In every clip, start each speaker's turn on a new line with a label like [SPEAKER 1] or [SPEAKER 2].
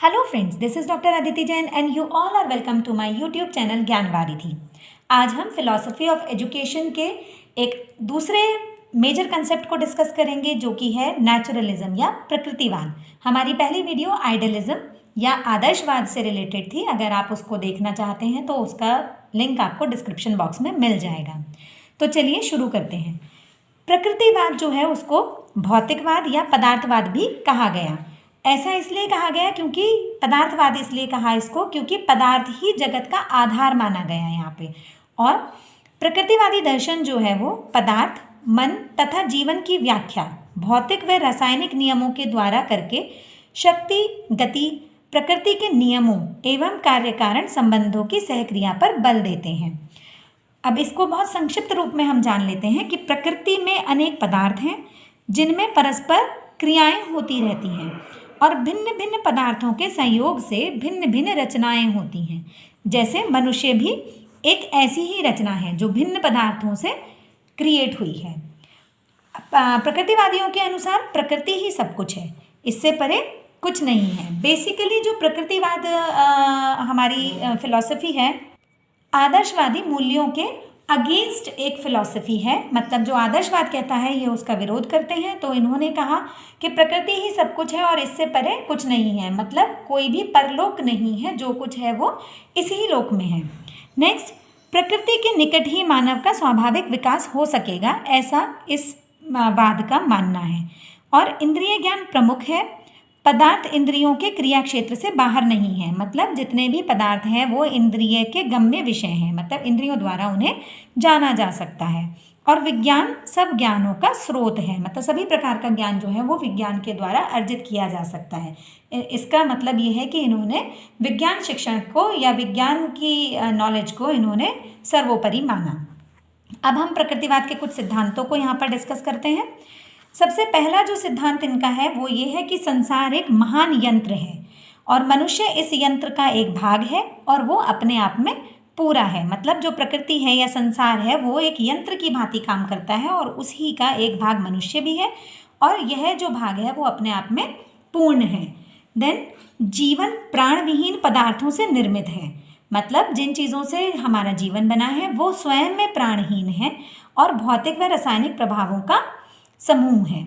[SPEAKER 1] Hello friends, this is doctor Aditi Jain and you all are welcome to my YouTube channel Gyanvaridhi. आज हम philosophy of education के एक दूसरे major concept को discuss करेंगे जो कि है नेचुरलिज्म या प्रकृतिवाद। हमारी पहली वीडियो आइडियलिज्म या आदर्शवाद से रिलेटेड थी। अगर आप उसको देखना चाहते हैं तो उसका लिंक आपको डिस्क्रिप्शन बॉक्स में मिल जाएगा। तो चलिए शुरू करते हैं। प्रकृतिवाद जो है उसको भौतिकवाद या पदार्थवाद भी कहा गया। ऐसा इसलिए कहा गया क्योंकि पदार्थवाद इसलिए कहा इसको क्योंकि पदार्थ ही जगत का आधार माना गया है यहाँ पे। और प्रकृतिवादी दर्शन जो है वो पदार्थ, मन तथा जीवन की व्याख्या भौतिक व रासायनिक नियमों के द्वारा करके शक्ति, गति, प्रकृति के नियमों एवं कार्य कारण संबंधों की सहक्रिया पर बल देते हैं। अब इसको बहुत संक्षिप्त रूप में हम जान लेते हैं कि प्रकृति में अनेक पदार्थ हैं जिनमें परस्पर क्रियाएं होती रहती हैं और भिन्न भिन्न पदार्थों के संयोग से भिन्न भिन्न रचनाएं होती हैं। जैसे मनुष्य भी एक ऐसी ही रचना है जो भिन्न पदार्थों से क्रिएट हुई है। प्रकृतिवादियों के अनुसार प्रकृति ही सब कुछ है, इससे परे कुछ नहीं है। बेसिकली जो प्रकृतिवाद हमारी फिलॉसफी है आदर्शवादी मूल्यों के अगेंस्ट एक फिलॉसफी है। मतलब जो आदर्शवाद कहता है ये उसका विरोध करते हैं। तो इन्होंने कहा कि प्रकृति ही सब कुछ है और इससे परे कुछ नहीं है, मतलब कोई भी परलोक नहीं है, जो कुछ है वो इसी ही लोक में है। नेक्स्ट, प्रकृति के निकट ही मानव का स्वाभाविक विकास हो सकेगा, ऐसा इस वाद का मानना है। और इंद्रिय ज्ञान प्रमुख है। पदार्थ इंद्रियों के क्रिया क्षेत्र से बाहर नहीं है, मतलब जितने भी पदार्थ हैं वो इंद्रिय के गम्य विषय हैं, मतलब इंद्रियों द्वारा उन्हें जाना जा सकता है। और विज्ञान सब ज्ञानों का स्रोत है, मतलब सभी प्रकार का ज्ञान जो है वो विज्ञान के द्वारा अर्जित किया जा सकता है। इसका मतलब ये है कि इन्होंने विज्ञान शिक्षण को या विज्ञान की नॉलेज को इन्होंने सर्वोपरि माना। अब हम प्रकृतिवाद के कुछ सिद्धांतों को यहाँ पर डिस्कस करते हैं। सबसे पहला जो सिद्धांत इनका है वो ये है कि संसार एक महान यंत्र है और मनुष्य इस यंत्र का एक भाग है और वो अपने आप में पूरा है। मतलब जो प्रकृति है या संसार है वो एक यंत्र की भांति काम करता है और उसी का एक भाग मनुष्य भी है और यह जो भाग है वो अपने आप में पूर्ण है। देन जीवन प्राणविहीन पदार्थों से निर्मित है, मतलब जिन चीज़ों से हमारा जीवन बना है वो स्वयं में प्राणहीन है और भौतिक व रासायनिक प्रभावों का समूह है।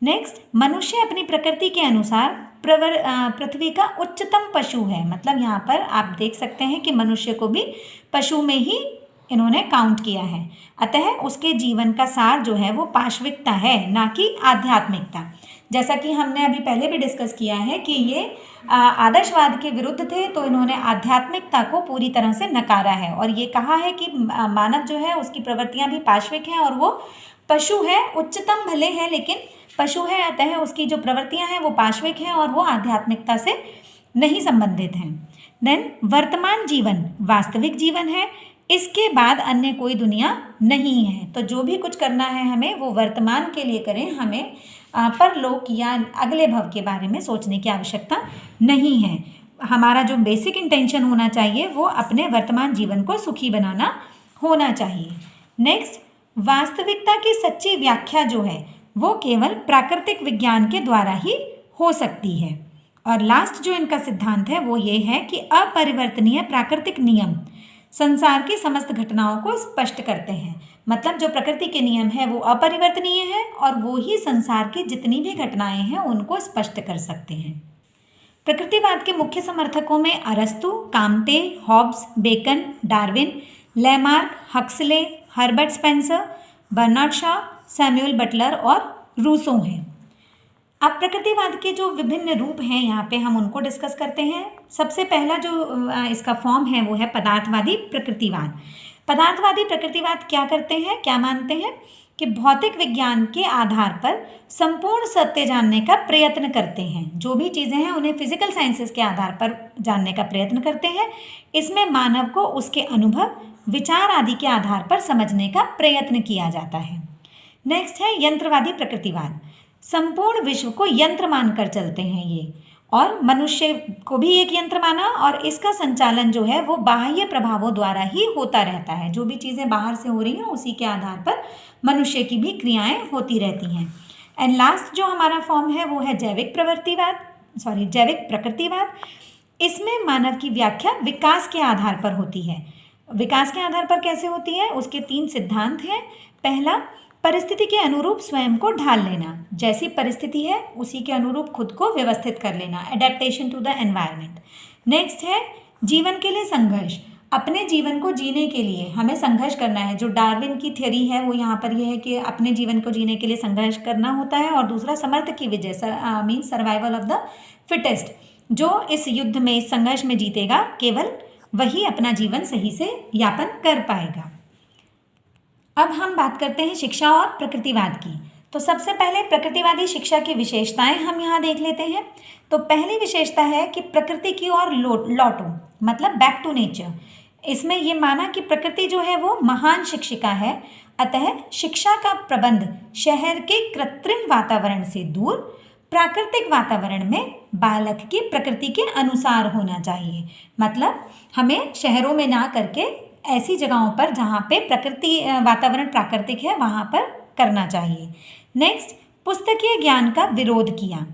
[SPEAKER 1] नेक्स्ट, मनुष्य अपनी प्रकृति के अनुसार पृथ्वी का उच्चतम पशु है। मतलब यहाँ पर आप देख सकते हैं कि मनुष्य को भी पशु में ही इन्होंने काउंट किया है। अतः उसके जीवन का सार जो है वो पाशविकता है, ना कि आध्यात्मिकता। जैसा कि हमने अभी पहले भी डिस्कस किया है कि ये आदर्शवाद के विरुद्ध थे, तो इन्होंने आध्यात्मिकता को पूरी तरह से नकारा है और ये कहा है कि मानव जो है उसकी प्रवृत्तियाँ भी पाशविक हैं और वो पशु है, उच्चतम भले है लेकिन पशु है, अतः उसकी जो प्रवृत्तियां हैं वो पाशविक हैं और वो आध्यात्मिकता से नहीं संबंधित हैं। देन वर्तमान जीवन वास्तविक जीवन है, इसके बाद अन्य कोई दुनिया नहीं है। तो जो भी कुछ करना है हमें वो वर्तमान के लिए करें, हमें परलोक या अगले भव के बारे में सोचने की आवश्यकता नहीं है। हमारा जो बेसिक इंटेंशन होना चाहिए वो अपने वर्तमान जीवन को सुखी बनाना होना चाहिए। नेक्स्ट, वास्तविकता की सच्ची व्याख्या जो है वो केवल प्राकृतिक विज्ञान के द्वारा ही हो सकती है। और लास्ट जो इनका सिद्धांत है वो ये है कि अपरिवर्तनीय प्राकृतिक नियम संसार की समस्त घटनाओं को स्पष्ट करते हैं। मतलब जो प्रकृति के नियम है वो अपरिवर्तनीय है और वो ही संसार की जितनी भी घटनाएं हैं उनको स्पष्ट कर सकते हैं। प्रकृतिवाद के मुख्य समर्थकों में अरस्तु, Comte, Hobbes, Bacon, Darwin, Lamarck, Huxley, Herbert Spencer, Bernard Shaw, Samuel Butler और रूसो हैं। अब प्रकृतिवाद के जो विभिन्न रूप हैं यहाँ पे हम उनको डिस्कस करते हैं। सबसे पहला जो इसका फॉर्म है वो है पदार्थवादी प्रकृतिवाद। पदार्थवादी प्रकृतिवाद क्या करते हैं, क्या मानते हैं कि भौतिक विज्ञान के आधार पर संपूर्ण सत्य जानने का प्रयत्न करते हैं। जो भी चीज़ें हैं उन्हें फिजिकल साइंसेस के आधार पर जानने का प्रयत्न करते हैं। इसमें मानव को उसके अनुभव, विचार आदि के आधार पर समझने का प्रयत्न किया जाता है। नेक्स्ट है यंत्रवादी प्रकृतिवाद। संपूर्ण विश्व को यंत्र मानकर चलते हैं ये, और मनुष्य को भी एक यंत्र माना और इसका संचालन जो है वो बाह्य प्रभावों द्वारा ही होता रहता है। जो भी चीज़ें बाहर से हो रही हैं उसी के आधार पर मनुष्य की भी क्रियाएं होती रहती हैं। एंड लास्ट जो हमारा फॉर्म है वो है जैविक प्रवृत्तिवाद। जैविक प्रकृतिवाद। इसमें मानव की व्याख्या विकास के आधार पर होती है। विकास के आधार पर कैसे होती है? उसके 3 सिद्धांत हैं। पहला, परिस्थिति के अनुरूप स्वयं को ढाल लेना, जैसी परिस्थिति है उसी के अनुरूप खुद को व्यवस्थित कर लेना, adaptation to the environment. Next है जीवन के लिए संघर्ष। अपने जीवन को जीने के लिए हमें संघर्ष करना है। जो डार्विन की थ्योरी है वो यहाँ पर ये है कि अपने जीवन को जीने के लिए संघर्ष करना होता है। और दूसरा, समर्थ की विजय, mean survival of the fittest. जो इस युद्ध में, इस संघर्ष में जीतेगा, केवल वही अपना जीवन सही से यापन कर पाएगा। अब हम बात करते हैं शिक्षा और प्रकृतिवाद की। तो सबसे पहले प्रकृतिवादी शिक्षा की विशेषताएं हम यहाँ देख लेते हैं। तो पहली विशेषता है कि प्रकृति की ओर लौटो, मतलब बैक टू नेचर। इसमें ये माना कि प्रकृति जो है वो महान शिक्षिका है, अतः शिक्षा का प्रबंध शहर के कृत्रिम वातावरण से दूर प्राकृतिक वातावरण में बालक की प्रकृति के अनुसार होना चाहिए। मतलब हमें शहरों में ना करके ऐसी जगहों पर जहाँ पे प्रकृति वातावरण प्राकृतिक है वहाँ पर करना चाहिए। नेक्स्ट, पुस्तकीय ज्ञान का विरोध किया।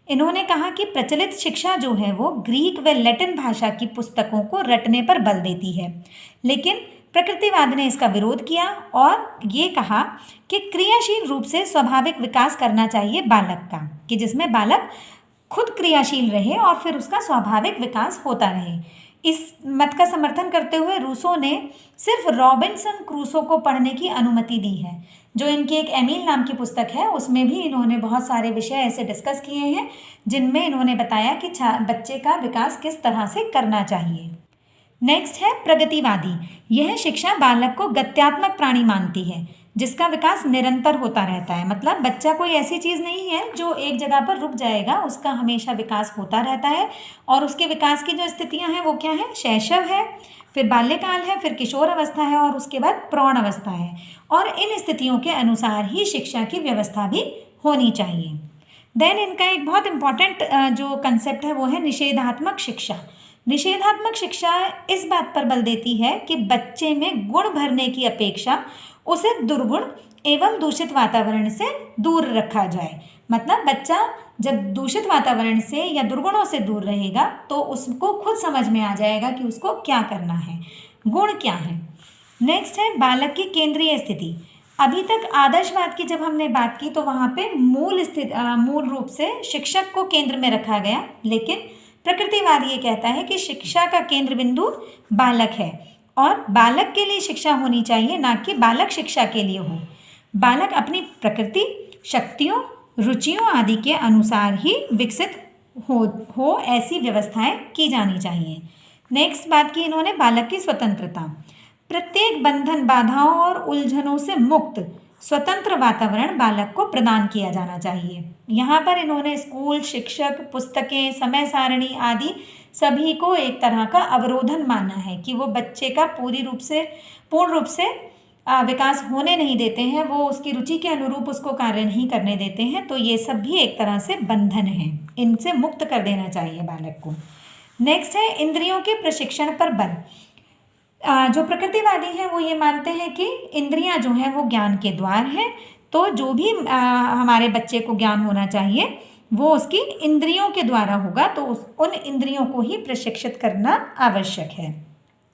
[SPEAKER 1] इन्होंने कहा कि प्रचलित शिक्षा जो है वो ग्रीक व लैटिन भाषा की पुस्तकों को रटने पर बल देती है, लेकिन प्रकृतिवाद ने इसका विरोध किया और ये कहा कि क्रियाशील रूप से स्वाभाविक विकास करना चाहिए बालक का, कि जिसमें बालक खुद क्रियाशील रहे और फिर उसका स्वाभाविक विकास होता रहे। इस मत का समर्थन करते हुए रूसो ने सिर्फ रॉबिन्सन क्रूसो को पढ़ने की अनुमति दी है। जो इनकी एक एमील नाम की पुस्तक है उसमें भी इन्होंने बहुत सारे विषय ऐसे डिस्कस किए हैं जिनमें इन्होंने बताया कि बच्चे का विकास किस तरह से करना चाहिए। नेक्स्ट है प्रगतिवादी। यह शिक्षा बालक को गत्यात्मक प्राणी मानती है जिसका विकास निरंतर होता रहता है। मतलब बच्चा कोई ऐसी चीज़ नहीं है जो एक जगह पर रुक जाएगा, उसका हमेशा विकास होता रहता है। और उसके विकास की जो स्थितियां हैं वो क्या है? शैशव है, फिर बाल्यकाल है, फिर किशोर अवस्था है और उसके बाद प्रौढ़ अवस्था है। और इन स्थितियों के अनुसार ही शिक्षा की व्यवस्था भी होनी चाहिए। देन इनका एक बहुत इम्पॉर्टेंट जो कंसेप्ट है वो है निषेधात्मक शिक्षा। निषेधात्मक शिक्षा इस बात पर बल देती है कि बच्चे में गुण भरने की अपेक्षा उसे दुर्गुण एवं दूषित वातावरण से दूर रखा जाए। मतलब बच्चा जब दूषित वातावरण से या दुर्गुणों से दूर रहेगा तो उसको खुद समझ में आ जाएगा कि उसको क्या करना है, गुण क्या है। नेक्स्ट है बालक की केंद्रीय स्थिति। अभी तक आदर्शवाद की जब हमने बात की तो वहाँ पे मूल रूप से शिक्षक को केंद्र में रखा गया, लेकिन प्रकृतिवाद ये कहता है कि शिक्षा का केंद्र बिंदु बालक है और बालक के लिए शिक्षा होनी चाहिए, ना कि बालक शिक्षा के लिए हो। बालक अपनी प्रकृति, शक्तियों, रुचियों आदि के अनुसार ही विकसित हो ऐसी व्यवस्थाएं की जानी चाहिए। नेक्स्ट बात की इन्होंने बालक की स्वतंत्रता। प्रत्येक बंधन, बाधाओं और उलझनों से मुक्त स्वतंत्र वातावरण बालक को प्रदान किया जाना चाहिए। यहाँ पर इन्होंने स्कूल, शिक्षक, पुस्तकें, समय सारणी आदि सभी को एक तरह का अवरोधन माना है कि वो बच्चे का पूर्ण रूप से विकास होने नहीं देते हैं, वो उसकी रुचि के अनुरूप उसको कार्य नहीं करने देते हैं। तो ये सब भी एक तरह से बंधन है, इनसे मुक्त कर देना चाहिए बालक को। नेक्स्ट है इंद्रियों के प्रशिक्षण पर बल। जो प्रकृतिवादी हैं वो ये मानते हैं कि इंद्रियां जो हैं वो ज्ञान के द्वार हैं, तो जो भी हमारे बच्चे को ज्ञान होना चाहिए वो उसकी इंद्रियों के द्वारा होगा, तो उन इंद्रियों को ही प्रशिक्षित करना आवश्यक है।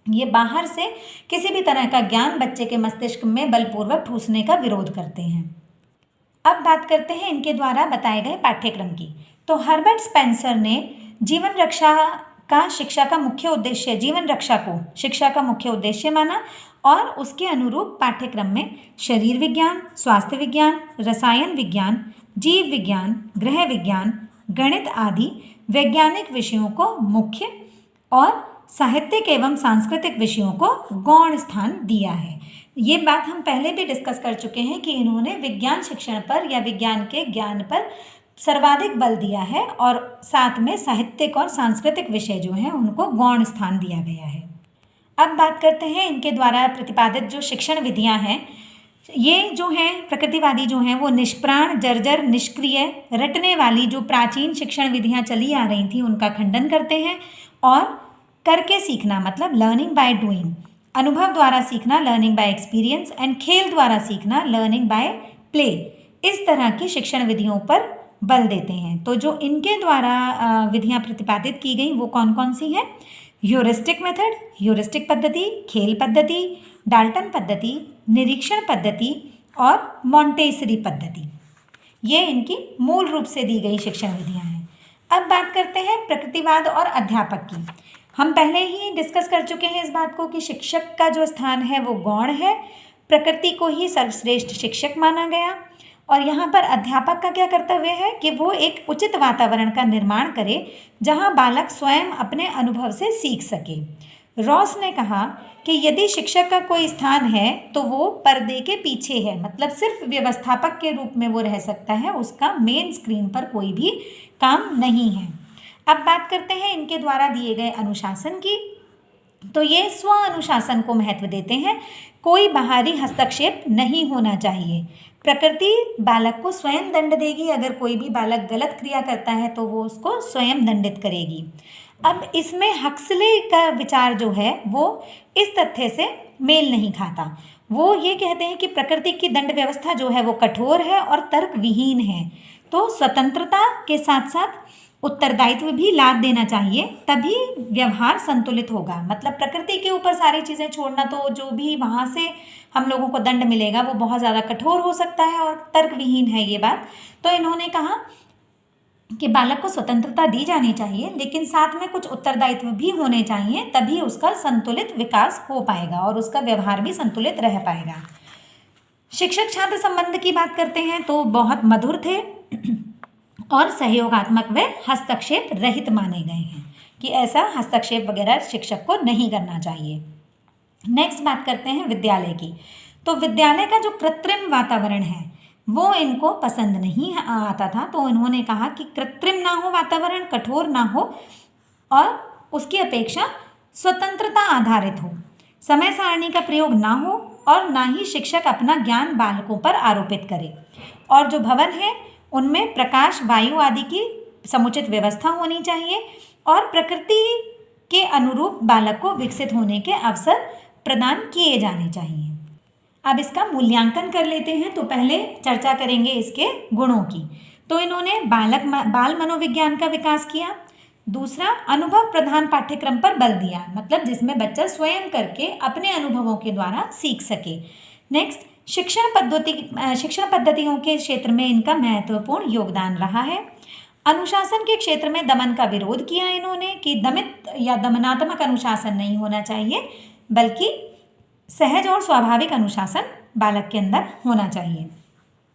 [SPEAKER 1] ये बाहर से किसी भी तरह का ज्ञान बच्चे के मस्तिष्क में बलपूर्वक ठूसने का विरोध करते हैं। अब बात करते हैं इनके द्वारा बताए गए पाठ्यक्रम की। तो हर्बर्ट स्पेंसर ने जीवन रक्षा को शिक्षा का मुख्य उद्देश्य माना और उसके अनुरूप पाठ्यक्रम में शरीर विज्ञान, स्वास्थ्य विज्ञान, रसायन विज्ञान, जीव विज्ञान, गृह विज्ञान, गणित आदि वैज्ञानिक विषयों को मुख्य और साहित्यिक एवं सांस्कृतिक विषयों को गौण स्थान दिया है। ये बात हम पहले भी डिस्कस कर चुके हैं कि इन्होंने विज्ञान शिक्षण पर या विज्ञान के ज्ञान पर सर्वाधिक बल दिया है और साथ में साहित्यिक और सांस्कृतिक विषय जो हैं उनको गौण स्थान दिया गया है। अब बात करते हैं इनके द्वारा प्रतिपादित जो शिक्षण विधियां हैं। ये जो हैं प्रकृतिवादी जो हैं वो निष्प्राण, जर्जर, निष्क्रिय, रटने वाली जो प्राचीन शिक्षण विधियां चली आ रही थी उनका खंडन करते हैं और करके सीखना मतलब लर्निंग बाय डूइंग, अनुभव द्वारा सीखना लर्निंग बाय एक्सपीरियंस एंड खेल द्वारा सीखना लर्निंग बाय प्ले, इस तरह की शिक्षण विधियों पर बल देते हैं। तो जो इनके द्वारा विधियाँ प्रतिपादित की गई वो कौन कौन सी हैं? ह्यूरिस्टिक मेथड, ह्यूरिस्टिक पद्धति, खेल पद्धति, डाल्टन पद्धति, निरीक्षण पद्धति और मॉन्टेसरी पद्धति। ये इनकी मूल रूप से दी गई शिक्षण विधियाँ हैं। अब बात करते हैं प्रकृतिवाद और अध्यापक की। हम पहले ही डिस्कस कर चुके हैं इस बात को कि शिक्षक का जो स्थान है वो गौण है, प्रकृति को ही सर्वश्रेष्ठ शिक्षक माना गया। और यहाँ पर अध्यापक का क्या कर्तव्य है कि वो एक उचित वातावरण का निर्माण करे जहाँ बालक स्वयं अपने अनुभव से सीख सके। रॉस ने कहा कि यदि शिक्षक का कोई स्थान है तो वो पर्दे के पीछे है, मतलब सिर्फ व्यवस्थापक के रूप में वो रह सकता है, उसका मेन स्क्रीन पर कोई भी काम नहीं है। अब बात करते हैं इनके द्वारा दिए गए अनुशासन की। तो ये स्व अनुशासन को महत्व देते हैं, कोई बाहरी हस्तक्षेप नहीं होना चाहिए। प्रकृति बालक को स्वयं दंड देगी, अगर कोई भी बालक गलत क्रिया करता है तो वो उसको स्वयं दंडित करेगी। अब इसमें हक्सले का विचार जो है वो इस तथ्य से मेल नहीं खाता। वो ये कहते हैं कि प्रकृति की दंड व्यवस्था जो है वो कठोर है और तर्क विहीन है। तो स्वतंत्रता के साथ साथ उत्तरदायित्व भी लाद देना चाहिए, तभी व्यवहार संतुलित होगा। मतलब प्रकृति के ऊपर सारी चीज़ें छोड़ना, तो जो भी वहाँ से हम लोगों को दंड मिलेगा वो बहुत ज़्यादा कठोर हो सकता है और तर्क विहीन है ये बात। तो इन्होंने कहा कि बालक को स्वतंत्रता दी जानी चाहिए, लेकिन साथ में कुछ उत्तरदायित्व भी होने चाहिए, तभी उसका संतुलित विकास हो पाएगा और उसका व्यवहार भी संतुलित रह पाएगा। शिक्षक छात्र संबंध की बात करते हैं तो बहुत मधुर थे और सहयोगात्मक व हस्तक्षेप रहित माने गए हैं कि ऐसा हस्तक्षेप वगैरह शिक्षक को नहीं करना चाहिए। नेक्स्ट बात करते हैं विद्यालय की। तो विद्यालय का जो कृत्रिम वातावरण है वो इनको पसंद नहीं आता था। तो इन्होंने कहा कि कृत्रिम ना हो वातावरण, कठोर ना हो और उसकी अपेक्षा स्वतंत्रता आधारित हो, समय सारणी का प्रयोग ना हो और ना ही शिक्षक अपना ज्ञान बालकों पर आरोपित करे। और जो भवन है उनमें प्रकाश, वायु आदि की समुचित व्यवस्था होनी चाहिए और प्रकृति के अनुरूप बालक को विकसित होने के अवसर प्रदान किए जाने चाहिए। अब इसका मूल्यांकन कर लेते हैं। तो पहले चर्चा करेंगे इसके गुणों की। तो इन्होंने बाल मनोविज्ञान का विकास किया। दूसरा, अनुभव प्रधान पाठ्यक्रम पर बल दिया, मतलब जिसमें बच्चा स्वयं करके अपने अनुभवों के द्वारा सीख सके। नेक्स्ट, शिक्षण पद्धतियों के क्षेत्र में इनका महत्वपूर्ण योगदान रहा है। अनुशासन के क्षेत्र में दमन का विरोध किया इन्होंने कि दमित या दमनात्मक अनुशासन नहीं होना चाहिए, बल्कि सहज और स्वाभाविक अनुशासन बालक के अंदर होना चाहिए।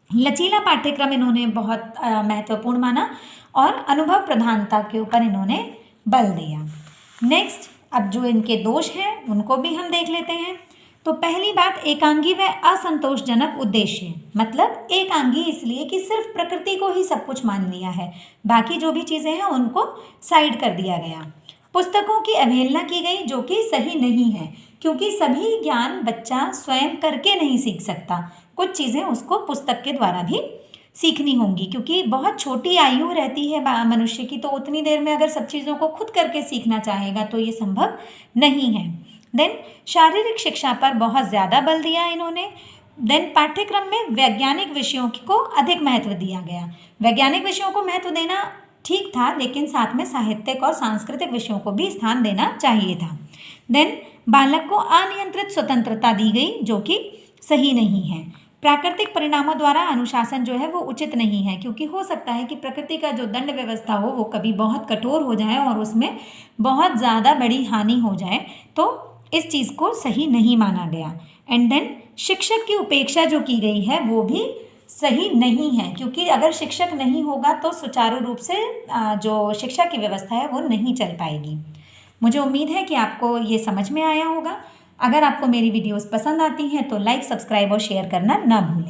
[SPEAKER 1] लचीला पाठ्यक्रम इन्होंने बहुत महत्वपूर्ण माना और अनुभव प्रधानता के ऊपर इन्होंने बल दिया। नेक्स्ट, अब जो इनके दोष हैं उनको भी हम देख लेते हैं। तो पहली बात, एकांगी व असंतोषजनक उद्देश्य। मतलब एकांगी इसलिए कि सिर्फ प्रकृति को ही सब कुछ मान लिया है, बाकी जो भी चीज़ें हैं उनको साइड कर दिया गया। पुस्तकों की अवहेलना की गई, जो कि सही नहीं है, क्योंकि सभी ज्ञान बच्चा स्वयं करके नहीं सीख सकता। कुछ चीज़ें उसको पुस्तक के द्वारा भी सीखनी होंगी, क्योंकि बहुत छोटी आयु रहती है मनुष्य की, तो उतनी देर में अगर सब चीज़ों को खुद करके सीखना चाहेगा तो ये संभव नहीं है। देन शारीरिक शिक्षा पर बहुत ज़्यादा बल दिया इन्होंने। देन पाठ्यक्रम में वैज्ञानिक विषयों को अधिक महत्व दिया गया। वैज्ञानिक विषयों को महत्व देना ठीक था, लेकिन साथ में साहित्यिक और सांस्कृतिक विषयों को भी स्थान देना चाहिए था। देन बालक को अनियंत्रित स्वतंत्रता दी गई, जो कि सही नहीं है। प्राकृतिक परिणामों द्वारा अनुशासन जो है वो उचित नहीं है, क्योंकि हो सकता है कि प्रकृति का जो दंड व्यवस्था हो वो कभी बहुत कठोर हो जाए और उसमें बहुत ज़्यादा बड़ी हानि हो जाए, तो इस चीज़ को सही नहीं माना गया। एंड देन शिक्षक की उपेक्षा जो की गई है वो भी सही नहीं है, क्योंकि अगर शिक्षक नहीं होगा तो सुचारू रूप से जो शिक्षा की व्यवस्था है वो नहीं चल पाएगी। मुझे उम्मीद है कि आपको ये समझ में आया होगा। अगर आपको मेरी वीडियोस पसंद आती हैं तो लाइक, सब्सक्राइब और शेयर करना ना भूलें।